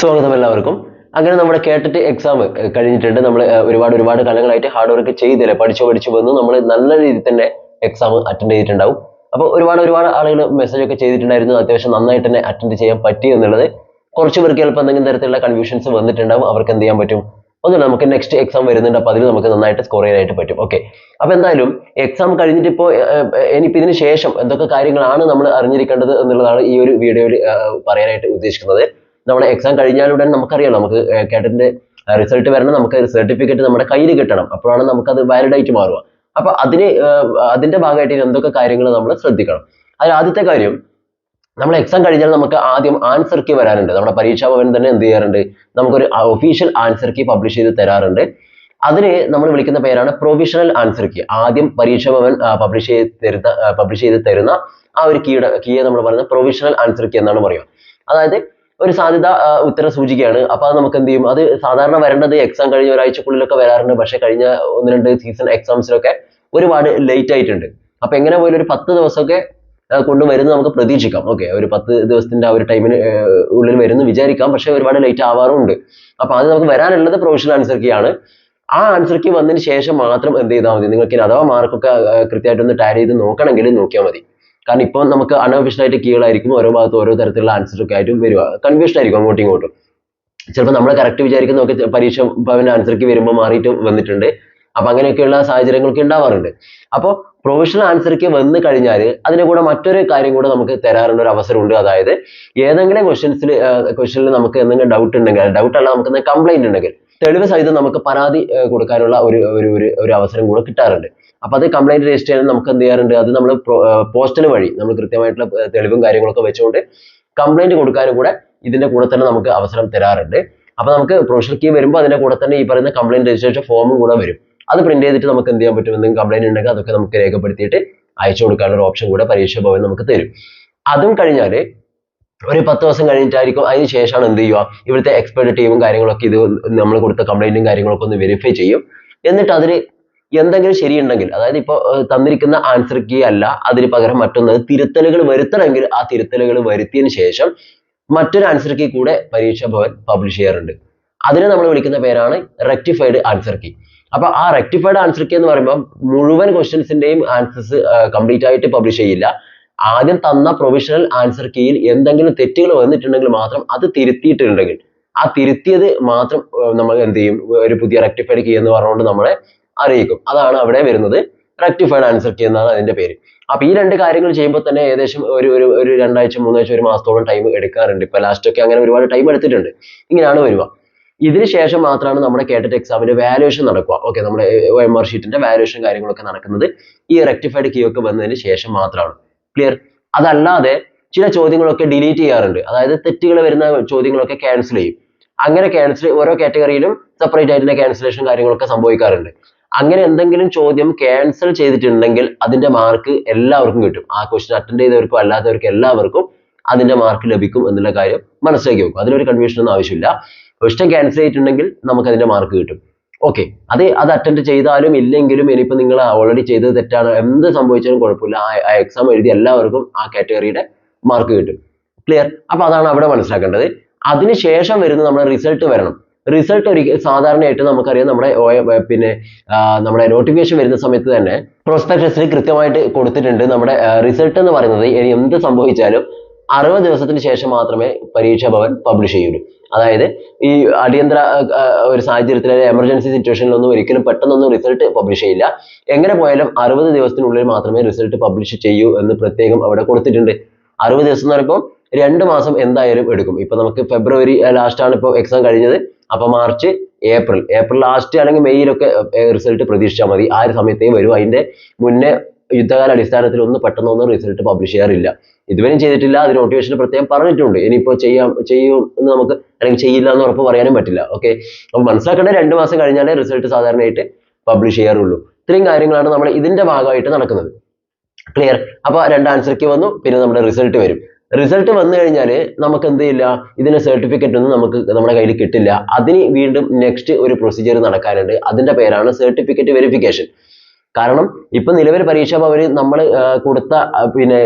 സ്വാഗതം എല്ലാവർക്കും. അങ്ങനെ നമ്മുടെ കേട്ടിട്ട് എക്സാം കഴിഞ്ഞിട്ടുണ്ട്. നമ്മൾ ഒരുപാട് കാലങ്ങളായിട്ട് ഹാർഡ് വർക്ക് ചെയ്തില്ലേ, പഠിച്ചു വന്ന് നമ്മൾ നല്ല രീതിയിൽ തന്നെ എക്സാം അറ്റൻഡ് ചെയ്തിട്ടുണ്ടാവും. അപ്പോൾ ഒരുപാട് ആളുകൾ മെസ്സേജ് ഒക്കെ ചെയ്തിട്ടുണ്ടായിരുന്നു. അത്യാവശ്യം നന്നായിട്ട് തന്നെ അറ്റൻഡ് ചെയ്യാൻ പറ്റി എന്നുള്ളത്. കുറച്ച് പേർക്ക് ചിലപ്പോൾ എന്തെങ്കിലും തരത്തിലുള്ള കൺഫ്യൂഷൻസ് വന്നിട്ടുണ്ടാവും. അവർക്ക് എന്ത് ചെയ്യാൻ പറ്റും? ഒന്നുമില്ല, നമുക്ക് നെക്സ്റ്റ് എക്സാം വരുന്നുണ്ട്. അപ്പോൾ അതിൽ നമുക്ക് നന്നായിട്ട് സ്കോർ ചെയ്യാനായിട്ട് പറ്റും. ഓക്കെ, അപ്പോൾ എന്തായാലും എക്സാം കഴിഞ്ഞിട്ട് ഇപ്പോൾ ഇനിയിപ്പോൾ ഇതിന് ശേഷം എന്തൊക്കെ കാര്യങ്ങളാണ് നമ്മൾ അറിഞ്ഞിരിക്കേണ്ടത് എന്നുള്ളതാണ് ഈ ഒരു വീഡിയോയിൽ പറയാനായിട്ട് ഉദ്ദേശിക്കുന്നത്. നമ്മുടെ എക്സാം കഴിഞ്ഞാലുടൻ നമുക്കറിയാം, നമുക്ക് കേട്ടതിന്റെ റിസൾട്ട് വരണം, നമുക്ക് സർട്ടിഫിക്കറ്റ് നമ്മുടെ കയ്യിൽ കിട്ടണം. അപ്പോഴാണ് നമുക്കത് വാലിഡ് ആയിട്ട് മാറുക. അപ്പൊ അതിന്റെ ഭാഗമായിട്ട് എന്തൊക്കെ കാര്യങ്ങൾ നമ്മൾ ശ്രദ്ധിക്കണം. അതിൽ ആദ്യത്തെ കാര്യം, നമ്മൾ എക്സാം കഴിഞ്ഞാൽ നമുക്ക് ആദ്യം ആൻസർ കീ വരാറുണ്ട്. നമ്മുടെ പരീക്ഷാ ഭവൻ തന്നെ എന്ത് ചെയ്യാറുണ്ട്, നമുക്കൊരു ഒഫീഷ്യൽ ആൻസർ കീ പബ്ലിഷ് ചെയ്ത് തരാറുണ്ട്. അതിന് നമ്മൾ വിളിക്കുന്ന പേരാണ് പ്രൊവിഷണൽ ആൻസർ കീ. ആദ്യം പരീക്ഷാ ഭവൻ പബ്ലിഷ് ചെയ്ത് തരുന്ന ആ ഒരു കീയെ നമ്മൾ പറയുന്നത് പ്രൊവിഷണൽ ആൻസർ കീ എന്നാണ് പറയുക. അതായത് ഒരു സാധ്യത ഉത്തര സൂചികയാണ്. അപ്പൊ അത് നമുക്ക് എന്ത് ചെയ്യും, അത് സാധാരണ വരേണ്ടത് എക്സാം കഴിഞ്ഞ ഒരാഴ്ചക്കുള്ളിലൊക്കെ വരാറുണ്ട്. പക്ഷെ കഴിഞ്ഞ 1-2 സീസൺ എക്സാംസിലൊക്കെ ഒരുപാട് ലേറ്റ് ആയിട്ടുണ്ട്. അപ്പൊ എങ്ങനെ പോലും ഒരു 10 ദിവസമൊക്കെ കൊണ്ടുവരുന്നത് നമുക്ക് പ്രതീക്ഷിക്കാം. ഓക്കെ, ഒരു 10 ദിവസത്തിന്റെ ആ ഒരു ടൈമിന് ഉള്ളിൽ വരുന്നു വിചാരിക്കാം. പക്ഷെ ഒരുപാട് ലേറ്റ് ആവാറുണ്ട്. അപ്പൊ അത് നമുക്ക് വരാനുള്ളത് പ്രൊവിഷണൽ ആൻസർ കീ ആണ്. ആ ആൻസർ കീ വന്നതിന് ശേഷം മാത്രം എന്ത് ചെയ്താൽ മതി, നിങ്ങൾക്ക് അഥവാ മാർക്കൊക്കെ കൃത്യമായിട്ടൊന്ന് ടാലി ചെയ്ത് നോക്കണമെങ്കിൽ നോക്കിയാൽ മതി. കാരണം ഇപ്പോൾ നമുക്ക് അൺഒഫീഷ്യൽ ആയിട്ട് കീകളായിരിക്കും ഓരോ ഭാഗത്ത് ഓരോ തരത്തിലുള്ള ആൻസർ ഒക്കെ ആയിട്ട് വരിക. കൺഫ്യൂഷൻ ആയിരിക്കും അങ്ങോട്ടും ഇങ്ങോട്ടും. ചിലപ്പോൾ നമ്മൾ കറക്റ്റ് വിചാരിക്കുന്ന ഒക്കെ പരീക്ഷ ഭവന്റെ ആൻസർ കീ വരുമ്പോൾ മാറിയിട്ട് വന്നിട്ടുണ്ട്. അപ്പൊ അങ്ങനെയൊക്കെയുള്ള സാഹചര്യങ്ങളൊക്കെ ഉണ്ടാവാറുണ്ട്. അപ്പോൾ പ്രൊവിഷണൽ ആൻസർ കീ വന്നു കഴിഞ്ഞാൽ അതിന്റെ കൂടെ മറ്റൊരു കാര്യം കൂടെ നമുക്ക് തരാറുള്ള ഒരു അവസരമുണ്ട്. അതായത് ഏതെങ്കിലും ക്വസ്റ്റ്യനിൽ നമുക്ക് എന്തെങ്കിലും ഡൗട്ട് ഉണ്ടെങ്കിൽ, ഡൗട്ട് അല്ല, നമുക്ക് കംപ്ലൈന്റ് ഉണ്ടെങ്കിൽ തെളിവ് സഹിതം നമുക്ക് പരാതി കൊടുക്കാനുള്ള ഒരു അവസരം കൂടെ കിട്ടാറുണ്ട്. അപ്പൊ അത് കംപ്ലൈന്റ് രജിസ്റ്റർ ചെയ്യാൻ നമുക്ക് എന്ത് ചെയ്യാറുണ്ട്, അത് നമ്മൾ പോസ്റ്റൽ വഴി നമ്മൾ കൃത്യമായിട്ടുള്ള തെളിവും കാര്യങ്ങളൊക്കെ വെച്ചുകൊണ്ട് കംപ്ലൈന്റ് കൊടുക്കാനും കൂടെ ഇതിന്റെ കൂടെ തന്നെ നമുക്ക് അവസരം തരാറുണ്ട്. അപ്പൊ നമുക്ക് പ്രൊവിഷണൽ കീ വരുമ്പോൾ അതിന്റെ കൂടെ തന്നെ ഈ പറയുന്ന കംപ്ലൈന്റ് രജിസ്ട്രേഷൻ ഫോമും കൂടെ വരും. അത് പ്രിന്റ് ചെയ്തിട്ട് നമുക്ക് എന്ത് ചെയ്യാൻ പറ്റും, എന്തെങ്കിലും കംപ്ലൈന്റ് ഉണ്ടെങ്കിൽ അതൊക്കെ നമുക്ക് രേഖപ്പെടുത്തിയിട്ട് അയച്ചു കൊടുക്കാനുള്ള ഒരു ഓപ്ഷൻ കൂടെ പരീക്ഷാ ഭവൻ നമുക്ക് തരും. അതും കഴിഞ്ഞാൽ ഒരു 10 ദിവസം കഴിഞ്ഞിട്ടായിരിക്കും. അതിന് ശേഷമാണ് എന്ത് ചെയ്യുക, ഇവിടുത്തെ എക്സ്പെർട്ട് ടീമും കാര്യങ്ങളൊക്കെ ഇത് നമ്മൾ കൊടുത്ത കംപ്ലൈന്റും കാര്യങ്ങളൊക്കെ ഒന്ന് വെരിഫൈ ചെയ്യും. എന്നിട്ട് അതിൽ എന്തെങ്കിലും ശരിയുണ്ടെങ്കിൽ, അതായത് ഇപ്പോൾ തന്നിരിക്കുന്ന ആൻസർ കീ അല്ല, അതിന് പകരം മറ്റൊന്ന് തിരുത്തലുകൾ വരുത്തണമെങ്കിൽ ആ തിരുത്തലുകൾ വരുത്തിയതിന് ശേഷം മറ്റൊരു ആൻസർ കീ കൂടെ പരീക്ഷാ ഭവൻ പബ്ലിഷ് ചെയ്യാറുണ്ട്. അതിനെ നമ്മൾ വിളിക്കുന്ന പേരാണ് റെക്ടിഫൈഡ് ആൻസർ കീ. അപ്പൊ ആ റെക്ടിഫൈഡ് ആൻസർ കീ എന്ന് പറയുമ്പോൾ മുഴുവൻ ക്വസ്റ്റ്യൻസിന്റെയും ആൻസേഴ്സ് കംപ്ലീറ്റ് ആയിട്ട് പബ്ലിഷ് ചെയ്യില്ല. ആദ്യം തന്ന പ്രൊവിഷണൽ ആൻസർ കീയിൽ എന്തെങ്കിലും തെറ്റുകൾ വന്നിട്ടുണ്ടെങ്കിൽ മാത്രം, അത് തിരുത്തിയിട്ടുണ്ടെങ്കിൽ ആ തിരുത്തിയത് മാത്രം നമ്മൾ എന്ത് ചെയ്യും, ഒരു പുതിയ റെക്ടിഫൈഡ് കീ എന്ന് പറഞ്ഞുകൊണ്ട് നമ്മളെ അറിയിക്കും. അതാണ് അവിടെ വരുന്നത്, റെക്ടിഫൈഡ് ആൻസർ കീ എന്നാണ് അതിന്റെ പേര്. അപ്പൊ ഈ രണ്ട് കാര്യങ്ങൾ ചെയ്യുമ്പോൾ തന്നെ ഏകദേശം ഒരു 2 ആഴ്ച 3 ആഴ്ച 1 മാസത്തോളം ടൈം എടുക്കാറുണ്ട്. ഇപ്പൊ ലാസ്റ്റ് ഒക്കെ അങ്ങനെ ഒരുപാട് ടൈം എടുത്തിട്ടുണ്ട്. ഇങ്ങനെയാണ് വരിക. ഇതിന് ശേഷം മാത്രമാണ് നമ്മുടെ കേട്ടറ്റ് എക്സാമിന്റെ വാല്യുവേഷൻ നടക്കുക. ഓക്കെ, നമ്മുടെ OMR ഷീറ്റിന്റെ വാല്യുവേഷൻ കാര്യങ്ങളൊക്കെ നടക്കുന്നത് ഈ റെക്ടിഫൈഡ് കീ ഒക്കെ വന്നതിന് ശേഷം മാത്രമാണ്. ക്ലിയർ? അതല്ലാതെ ചില ചോദ്യങ്ങളൊക്കെ ഡിലീറ്റ് ചെയ്യാറുണ്ട്. അതായത് തെറ്റുകൾ വരുന്ന ചോദ്യങ്ങളൊക്കെ ക്യാൻസൽ ചെയ്യും. അങ്ങനെ ഓരോ കാറ്റഗറിയിലും സെപ്പറേറ്റ് ആയിട്ടുള്ള ക്യാൻസലേഷൻ കാര്യങ്ങളൊക്കെ സംഭവിക്കാറുണ്ട്. അങ്ങനെ എന്തെങ്കിലും ചോദ്യം ക്യാൻസൽ ചെയ്തിട്ടുണ്ടെങ്കിൽ അതിന്റെ മാർക്ക് എല്ലാവർക്കും കിട്ടും. ആ ക്വസ്റ്റ്യൻ അറ്റൻഡ് ചെയ്തവർക്കും അല്ലാത്തവർക്കും എല്ലാവർക്കും അതിന്റെ മാർക്ക് ലഭിക്കും എന്നുള്ള കാര്യം മനസ്സിലാക്കി വെക്കും. അതിലൊരു കൺഫ്യൂഷൻ ഒന്നും ആവശ്യമില്ല. ക്വസ്റ്റ്യൻ ക്യാൻസൽ ചെയ്തിട്ടുണ്ടെങ്കിൽ നമുക്ക് അതിന്റെ മാർക്ക് കിട്ടും. ഓക്കെ, അത് അറ്റൻഡ് ചെയ്താലും ഇല്ലെങ്കിലും ഇനിയിപ്പോൾ നിങ്ങൾ ഓൾറെഡി ചെയ്തത് തെറ്റാണ്, എന്ത് സംഭവിച്ചാലും കുഴപ്പമില്ല, ആ എക്സാം എഴുതി എല്ലാവർക്കും ആ കാറ്റഗറിയുടെ മാർക്ക് കിട്ടും. ക്ലിയർ? അപ്പൊ അതാണ് അവിടെ മനസ്സിലാക്കേണ്ടത്. അതിനുശേഷം വരുന്ന നമ്മുടെ റിസൾട്ട് വരണം. റിസൾട്ട് സാധാരണയായിട്ട് നമുക്കറിയാം, നമ്മുടെ നോട്ടിഫിക്കേഷൻ വരുന്ന സമയത്ത് തന്നെ പ്രോസ്പെക്ടസിൽ കൃത്യമായിട്ട് കൊടുത്തിട്ടുണ്ട്. നമ്മുടെ റിസൾട്ട് എന്ന് പറയുന്നത് ഇനി എന്ത് സംഭവിച്ചാലും 60 ദിവസത്തിന് ശേഷം മാത്രമേ പരീക്ഷാ ഭവൻ പബ്ലിഷ് ചെയ്യുള്ളൂ. അതായത് ഈ അടിയന്തര ഒരു സാഹചര്യത്തിൽ, എമർജൻസി സിറ്റുവേഷനിലൊന്നും ഒരിക്കലും പെട്ടെന്നൊന്നും റിസൾട്ട് പബ്ലിഷ് ചെയ്യില്ല. എങ്ങനെ പോയാലും 60 ദിവസത്തിനുള്ളിൽ മാത്രമേ റിസൾട്ട് പബ്ലിഷ് ചെയ്യൂ എന്ന് പ്രത്യേകം അവിടെ കൊടുത്തിട്ടുണ്ട്. 60 ദിവസം എന്ന് പറയുമ്പോൾ 2 മാസം എന്തായാലും എടുക്കും. ഇപ്പൊ നമുക്ക് ഫെബ്രുവരി ലാസ്റ്റ് ആണ് ഇപ്പോൾ എക്സാം കഴിഞ്ഞത്. അപ്പൊ മാർച്ച്, ഏപ്രിൽ ലാസ്റ്റ് അല്ലെങ്കിൽ മെയ്യിലൊക്കെ റിസൾട്ട് പ്രതീക്ഷിച്ചാൽ മതി. ആ ഒരു സമയത്തേ വരും. അതിന്റെ മുന്നേ യുദ്ധകാല അടിസ്ഥാനത്തിൽ പെട്ടെന്നൊന്നും റിസൾട്ട് പബ്ലിഷ് ചെയ്യാറില്ല. ഇതുവരെയും ചെയ്തിട്ടില്ല. അത് നോട്ടിഫിക്കേഷനിൽ പ്രത്യേകം പറഞ്ഞിട്ടുണ്ട്. ഇനിയിപ്പോ ചെയ്യും എന്ന് നമുക്ക്, അല്ലെങ്കിൽ ചെയ്യില്ല എന്ന് ഉറപ്പ് പറയാനും പറ്റില്ല. ഓക്കെ, അപ്പൊ മനസ്സിലാക്കേണ്ട 2 മാസം കഴിഞ്ഞാലേ റിസൾട്ട് സാധാരണയായിട്ട് പബ്ലിഷ് ചെയ്യാറുള്ളൂ. ഇത്രയും കാര്യങ്ങളാണ് നമ്മൾ ഇതിന്റെ ഭാഗമായിട്ട് നടക്കുന്നത്. ക്ലിയർ? അപ്പൊ 2 ആൻസർ കീ വന്നു, പിന്നെ നമ്മുടെ റിസൾട്ട് വരും. റിസൾട്ട് വന്നു കഴിഞ്ഞാൽ നമുക്ക് എന്ത് ചെയ്യില്ല, ഇതിന്റെ സർട്ടിഫിക്കറ്റ് ഒന്നും നമുക്ക് നമ്മുടെ കയ്യിൽ കിട്ടില്ല. അതിന് വീണ്ടും നെക്സ്റ്റ് ഒരു പ്രൊസീജിയർ നടക്കാനുണ്ട്. അതിന്റെ പേരാണ് സർട്ടിഫിക്കറ്റ് വെരിഫിക്കേഷൻ. കാരണം ഇപ്പൊ നിലവിൽ പരീക്ഷാ ഭവന് നമ്മൾ കൊടുത്ത പിന്നെ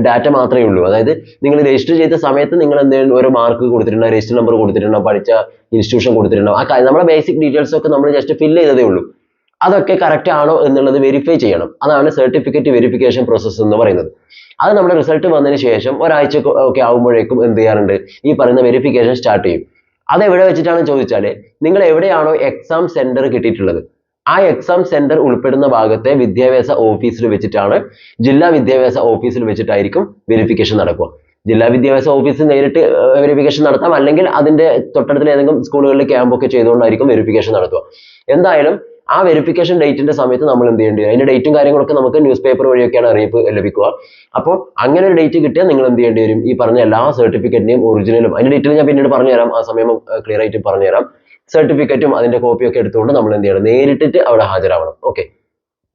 ഡാറ്റ മാത്രമേ ഉള്ളൂ. അതായത് നിങ്ങൾ രജിസ്റ്റർ ചെയ്ത സമയത്ത് നിങ്ങൾ എന്തെങ്കിലും ഒരു മാർക്ക് കൊടുത്തിട്ടുണ്ടോ, രജിസ്റ്റർ നമ്പർ കൊടുത്തിട്ടുണ്ടോ, പഠിച്ച ഇൻസ്റ്റിറ്റ്യൂഷൻ കൊടുത്തിട്ടുണ്ടോ, നമ്മുടെ ബേസിക് ഡീറ്റെയിൽസ് ഒക്കെ നമ്മൾ ജസ്റ്റ് ഫില്ല് ചെയ്തതേ ഉള്ളൂ. അതൊക്കെ കറക്റ്റ് ആണോ എന്നുള്ളത് വെരിഫൈ ചെയ്യണം. അതാണ് സർട്ടിഫിക്കറ്റ് വെരിഫിക്കേഷൻ പ്രോസസ്സ് എന്ന് പറയുന്നത്. അത് നമ്മുടെ റിസൾട്ട് വന്നതിന് ശേഷം ഒരാഴ്ച ഒക്കെ ആകുമ്പോഴേക്കും എന്ത് ചെയ്യാറുണ്ട്, ഈ പറയുന്ന വെരിഫിക്കേഷൻ സ്റ്റാർട്ട് ചെയ്യും. അത് എവിടെ വെച്ചിട്ടാണെന്ന് ചോദിച്ചാൽ, നിങ്ങൾ എവിടെയാണോ എക്സാം സെന്റർ കിട്ടിയിട്ടുള്ളത് ആ എക്സാം സെന്റർ ഉൾപ്പെടുന്ന ഭാഗത്തെ വിദ്യാഭ്യാസ ഓഫീസിൽ വെച്ചിട്ടാണ്, ജില്ലാ വിദ്യാഭ്യാസ ഓഫീസിൽ വെച്ചിട്ടായിരിക്കും വെരിഫിക്കേഷൻ നടക്കുക. ജില്ലാ വിദ്യാഭ്യാസ ഓഫീസിൽ നേരിട്ട് വെരിഫിക്കേഷൻ നടത്താം, അല്ലെങ്കിൽ അതിന്റെ തൊട്ടടുത്തുള്ള ഏതെങ്കിലും സ്കൂളുകളിൽ ക്യാമ്പൊക്കെ ചെയ്തുകൊണ്ടായിരിക്കും വെരിഫിക്കേഷൻ നടത്തുക. എന്തായാലും ആ വെരിഫിക്കേഷൻ ഡേറ്റിന്റെ സമയത്ത് നമ്മൾ എന്ത് ചെയ്യേണ്ടി വരും, അതിന്റെ ഡേറ്റും കാര്യങ്ങളൊക്കെ നമുക്ക് ന്യൂസ് പേപ്പർ വഴിയൊക്കെയാണ് അറിയിപ്പ് ലഭിക്കുക. അപ്പോൾ അങ്ങനെ ഒരു ഡേറ്റ് കിട്ടിയാൽ നിങ്ങൾ എന്ത് ചെയ്യേണ്ടി വരും, ഈ പറഞ്ഞ എല്ലാ സർട്ടിഫിക്കറ്റിന്റെയും ഒറിജിനലും, അതിന്റെ ഡീറ്റെയിൽ ഞാൻ പിന്നീട് പറഞ്ഞുതരാം, ആ സമയം ക്ലിയർ ആയിട്ട് പറഞ്ഞുതരാം. സർട്ടിഫിക്കറ്റും അതിന്റെ കോപ്പിയൊക്കെ എടുത്തുകൊണ്ട് നമ്മൾ എന്ത് ചെയ്യണം, നേരിട്ടിട്ട് അവിടെ ഹാജരാവണം. ഓക്കെ,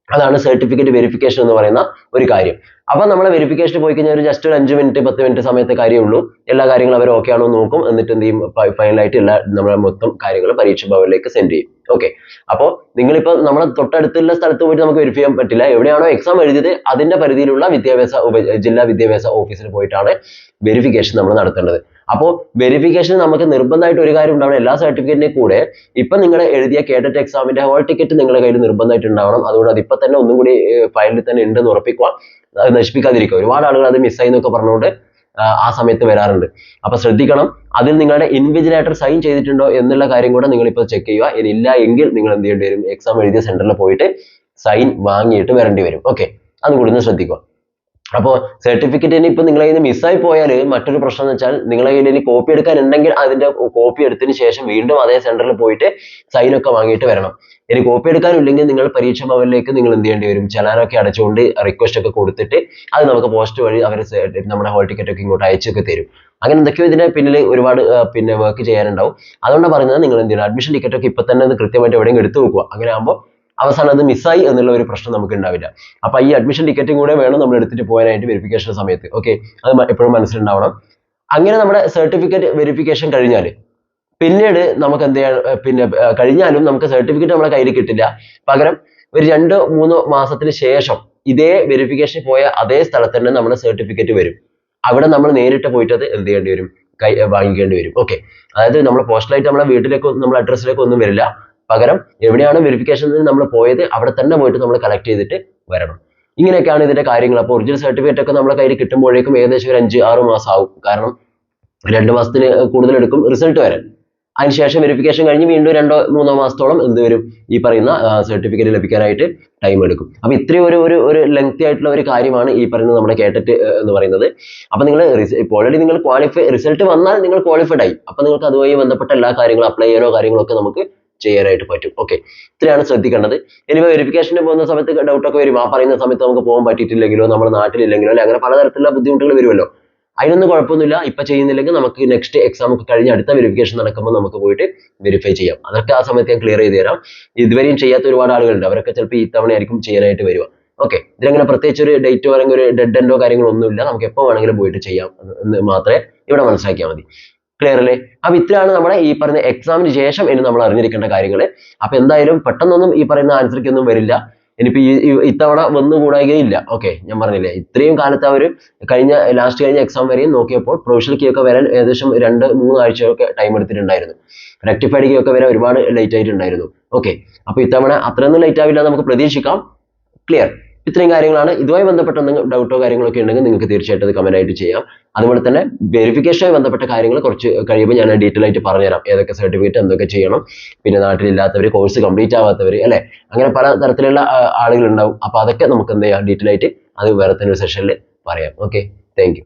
അതാണ് സർട്ടിഫിക്കറ്റ് വെരിഫിക്കേഷൻ എന്ന് പറയുന്ന ഒരു കാര്യം. അപ്പൊ നമ്മൾ വെരിഫിക്കേഷൻ പോയി കഴിഞ്ഞാൽ ഒരു ജസ്റ്റ് ഒരു 5 മിനിറ്റ് 10 മിനിറ്റ് സമയത്തെ കാര്യമുള്ളൂ. എല്ലാ കാര്യങ്ങളും അവർ ഓക്കെ ആണോ നോക്കും, എന്നിട്ട് എന്ത് ചെയ്യും, ഫൈനലായിട്ട് എല്ലാ നമ്മുടെ മൊത്തം കാര്യങ്ങൾ പരീക്ഷാ ഭവനിലേക്ക് സെൻഡ് ചെയ്യും. ഓക്കെ, അപ്പോൾ നിങ്ങളിപ്പോ നമ്മുടെ തൊട്ടടുത്തുള്ള സ്ഥലത്ത് പോയിട്ട് നമുക്ക് വെരിഫൈ ചെയ്യാൻ പറ്റില്ല. എവിടെയാണോ എക്സാം എഴുതിയത് അതിന്റെ പരിധിയിലുള്ള ജില്ലാ വിദ്യാഭ്യാസ ഓഫീസിൽ പോയിട്ടാണ് വെരിഫിക്കേഷൻ നമ്മൾ നടത്തേണ്ടത്. അപ്പോൾ വെരിഫിക്കേഷൻ നമുക്ക് നിർബന്ധമായിട്ട് ഒരു കാര്യം ഉണ്ടാവണം, എല്ലാ സർട്ടിഫിക്കറ്റിന്റെ കൂടെ ഇപ്പൊ നിങ്ങൾ എഴുതിയ കേഡറ്റ് എക്സാമിന്റെ ഹോൾ ടിക്കറ്റ് നിങ്ങളുടെ കയ്യിൽ നിർബന്ധമായിട്ട് ഉണ്ടാവണം. അതുകൊണ്ട് അതിപ്പോ തന്നെ ഒന്നും കൂടി ഫയലിൽ തന്നെ ഉണ്ടെന്ന് ഉറപ്പിക്കുക, അത് നശിപ്പിക്കാതിരിക്കുക. ഒരുപാട് ആളുകൾ അത് മിസ്സായി എന്നൊക്കെ പറഞ്ഞുകൊണ്ട് ആ സമയത്ത് വരാറുണ്ട്. അപ്പൊ ശ്രദ്ധിക്കണം, അതിൽ നിങ്ങളുടെ ഇൻവിജിലേറ്റർ സൈൻ ചെയ്തിട്ടുണ്ടോ എന്നുള്ള കാര്യം കൂടെ നിങ്ങൾ ഇപ്പോൾ ചെക്ക് ചെയ്യുക. ഇനി ഇല്ല എങ്കിൽ നിങ്ങൾ എന്ത് ചെയ്യേണ്ടി വരും, എക്സാം എഴുതിയ സെന്ററിൽ പോയിട്ട് സൈൻ വാങ്ങിയിട്ട് വരേണ്ടി വരും. ഓക്കെ, അത് കൂടി ഒന്ന് ശ്രദ്ധിക്കുക. അപ്പോൾ സർട്ടിഫിക്കറ്റിന് ഇപ്പൊ നിങ്ങളെ കയ്യിൽ നിന്ന് മിസ്സായി പോയാൽ മറ്റൊരു പ്രശ്നം എന്ന് വെച്ചാൽ, നിങ്ങളെ കയ്യിൽ ഇനി കോപ്പി എടുക്കാനുണ്ടെങ്കിൽ അതിന്റെ കോപ്പി എടുത്തതിന് ശേഷം വീണ്ടും അതേ സെന്ററിൽ പോയിട്ട് സൈനൊക്കെ വാങ്ങിയിട്ട് വരണം. ഇനി കോപ്പി എടുക്കാനില്ലെങ്കിൽ നിങ്ങൾ പരീക്ഷാ ഭവനിലേക്ക് നിങ്ങൾ എന്ത് ചെയ്യേണ്ടി വരും, ചലാനൊക്കെ അടച്ചുകൊണ്ട് റിക്വസ്റ്റ് ഒക്കെ കൊടുത്തിട്ട് അത് നമുക്ക് പോസ്റ്റ് വഴി അവർ നമ്മുടെ ഹോൾ ടിക്കറ്റ് ഒക്കെ ഇങ്ങോട്ട് അയച്ചൊക്കെ തരും. അങ്ങനെ എന്തൊക്കെയോ ഇതിന്റെ പിന്നിൽ ഒരുപാട് പിന്നെ വർക്ക് ചെയ്യാനുണ്ടാവും. അതുകൊണ്ടാണ് പറയുന്നത്, നിങ്ങൾ എന്ത് ചെയ്യണം, അഡ്മിഷൻ ടിക്കറ്റ് ഒക്കെ ഇപ്പൊ തന്നെ കൃത്യമായിട്ട് എവിടെയെങ്കിലും എടുത്തു വെക്കുക. അങ്ങനെ ആകുമ്പോൾ അവസാനം അത് മിസ്സായി എന്നുള്ള ഒരു പ്രശ്നം നമുക്ക് ഉണ്ടാവില്ല. അപ്പൊ ഈ അഡ്മിഷൻ ടിക്കറ്റും കൂടെ വേണം നമ്മൾ എടുത്തിട്ട് പോകാനായിട്ട് വെരിഫിക്കേഷൻ സമയത്ത്. ഓക്കെ, അത് എപ്പോഴും മനസ്സിലുണ്ടാവണം. അങ്ങനെ നമ്മുടെ സർട്ടിഫിക്കറ്റ് വെരിഫിക്കേഷൻ കഴിഞ്ഞാൽ പിന്നീട് നമുക്ക് എന്ത് ചെയ്യാൻ, പിന്നെ കഴിഞ്ഞാലും നമുക്ക് സർട്ടിഫിക്കറ്റ് നമ്മളെ കയ്യിൽ കിട്ടില്ല. പകരം ഒരു 2-3 മാസത്തിന് ശേഷം ഇതേ വെരിഫിക്കേഷൻ പോയ അതേ സ്ഥലത്ത് തന്നെ നമ്മുടെ സർട്ടിഫിക്കറ്റ് വരും. അവിടെ നമ്മൾ നേരിട്ട് പോയിട്ട് അത് എന്ത് ചെയ്യേണ്ടി വരും, വാങ്ങിക്കേണ്ടി വരും. ഓക്കെ, അതായത് നമ്മൾ പോസ്റ്റലായിട്ട് നമ്മളെ വീട്ടിലേക്ക് നമ്മുടെ അഡ്രസ്സിലേക്ക് ഒന്നും വരില്ല. പകരം എവിടെയാണ് വെരിഫിക്കേഷനിൽ നമ്മൾ പോയത് അവിടെ തന്നെ പോയിട്ട് നമ്മൾ കളക്ട് ചെയ്തിട്ട് വരണം. ഇങ്ങനെയൊക്കെയാണ് ഇതിന്റെ കാര്യങ്ങൾ. അപ്പോൾ ഒറിജിനൽ സർട്ടിഫിക്കറ്റ് ഒക്കെ നമ്മുടെ കയ്യിൽ കിട്ടുമ്പോഴേക്കും ഏകദേശം ഒരു 5-6 മാസം ആവും. കാരണം 2 മാസത്തിന് കൂടുതൽ എടുക്കും റിസൾട്ട് വരാൻ. അതിനുശേഷം വെരിഫിക്കേഷൻ കഴിഞ്ഞ് വീണ്ടും 2-3 മാസത്തോളം എന്ത് വരും, ഈ പറയുന്ന സർട്ടിഫിക്കറ്റ് ലഭിക്കാനായിട്ട് ടൈം എടുക്കും. അപ്പൊ ഇത്രയും ഒരു ലെങ്തി ആയിട്ടുള്ള ഒരു കാര്യമാണ് ഈ പറയുന്നത് നമ്മുടെ കേട്ടറ്റ് എന്ന് പറയുന്നത്. അപ്പൊ നിങ്ങൾ ഇപ്പോൾ ഓൾറെഡി നിങ്ങൾ റിസൾട്ട് വന്നാൽ നിങ്ങൾ ക്വാളിഫൈഡ് ആയി. അപ്പൊ നിങ്ങൾക്ക് അതുമായി ബന്ധപ്പെട്ട എല്ലാ കാര്യങ്ങളും അപ്ലൈ ചെയ്യാനോ കാര്യങ്ങളൊക്കെ നമുക്ക് ചെയ്യാനായിട്ട് പറ്റും. ഓക്കെ, ഇത്രയാണ് ശ്രദ്ധിക്കേണ്ടത്. ഇനി വെരിഫിക്കേഷന് പോകുന്ന സമയത്ത് ഡൗട്ട് ഒക്കെ വരും. ആ പറയുന്ന സമയത്ത് നമുക്ക് പോകാൻ പറ്റിയിട്ടില്ലെങ്കിലോ, നമ്മുടെ നാട്ടിലില്ലെങ്കിലോ, അല്ലെ അങ്ങനെ പലതരത്തിലുള്ള ബുദ്ധിമുട്ടുകൾ വരുമല്ലോ. അതിനൊന്നും കുഴപ്പമൊന്നുമില്ല. ഇപ്പൊ ചെയ്യുന്നില്ലെങ്കിൽ നമുക്ക് നെക്സ്റ്റ് എക്സാം ഒക്കെ കഴിഞ്ഞ് അടുത്ത വെരിഫിക്കേഷൻ നടക്കുമ്പോൾ നമുക്ക് പോയിട്ട് വെരിഫൈ ചെയ്യാം. അതൊക്കെ ആ സമയത്ത് ഞാൻ ക്ലിയർ ചെയ്ത് തരാം. ഇതുവരെയും ചെയ്യാത്ത ഒരുപാട് ആളുകളുണ്ട്. അവരൊക്കെ ചിലപ്പോൾ ഈ തവണയായിരിക്കും ചെയ്യാനായിട്ട് വരിക. ഓക്കെ, ഇതിലങ്ങനെ പ്രത്യേകിച്ച് ഒരു ഡേറ്റോ അല്ലെങ്കിൽ ഒരു ഡെഡ് എൻഡോ കാര്യങ്ങളോ ഒന്നുമില്ല. നമുക്ക് എപ്പോൾ വേണമെങ്കിലും പോയിട്ട് ചെയ്യാം എന്ന് മാത്രമേ ഇവിടെ മനസ്സിലാക്കിയാൽ മതി. ക്ലിയർ അല്ലേ? അപ്പൊ ഇത്രയാണ് നമ്മുടെ ഈ പറയുന്ന എക്സാമിന് ശേഷം ഇനി നമ്മൾ അറിഞ്ഞിരിക്കേണ്ട കാര്യങ്ങൾ. അപ്പൊ എന്തായാലും പെട്ടെന്നൊന്നും ഈ പറയുന്ന ആൻസർക്ക് ഒന്നും വരില്ല. ഇനിയിപ്പോ ഇത്തവണ വന്നുകൂടായികയില്ല. ഓക്കെ, ഞാൻ പറഞ്ഞില്ലേ, ഇത്രയും കാലത്ത് അവർ ലാസ്റ്റ് കഴിഞ്ഞ എക്സാം വരെയും നോക്കിയപ്പോൾ പ്രൊവിഷണൽ കീ ഒക്കെ വരാൻ ഏകദേശം 2-3 ആഴ്ചയൊക്കെ ടൈം എടുത്തിട്ടുണ്ടായിരുന്നു. റെക്ടിഫൈഡ് കീ ഒക്കെ വരാൻ ഒരുപാട് ലേറ്റ് ആയിട്ടുണ്ടായിരുന്നു. ഓക്കെ, അപ്പൊ ഇത്തവണ അത്രയൊന്നും ലേറ്റ് ആവില്ല നമുക്ക് പ്രതീക്ഷിക്കാം. ക്ലിയർ? ഇത്രയും കാര്യങ്ങളാണ്. ഇതുമായി ബന്ധപ്പെട്ട എന്തെങ്കിലും ഡൗട്ടോ കാര്യങ്ങളൊക്കെ ഉണ്ടെങ്കിൽ നിങ്ങൾക്ക് തീർച്ചയായിട്ടും അത് കമന്റ് ആയിട്ട് ചെയ്യാം. അതുപോലെ തന്നെ വെരിഫിക്കേഷനുമായി ബന്ധപ്പെട്ട കാര്യങ്ങൾ കുറച്ച് കഴിയുമ്പോൾ ഞാൻ ഡീറ്റെയിൽ ആയിട്ട് പറഞ്ഞുതരാം. ഏതൊക്കെ സർട്ടിഫിക്കറ്റ് എന്തൊക്കെ ചെയ്യണം, പിന്നെ നാട്ടിലില്ലാത്തവർ, കോഴ്സ് കംപ്ലീറ്റ് ആവാത്തവർ, അല്ലെ, അങ്ങനെ പല തരത്തിലുള്ള ആളുകൾ ഉണ്ടാവും. അപ്പൊ അതൊക്കെ നമുക്ക് എന്ത് ചെയ്യാം, ഡീറ്റെയിൽ ആയിട്ട് അത് വേറെ തന്നെ ഒരു സെഷനിൽ പറയാം. Okay, thank you.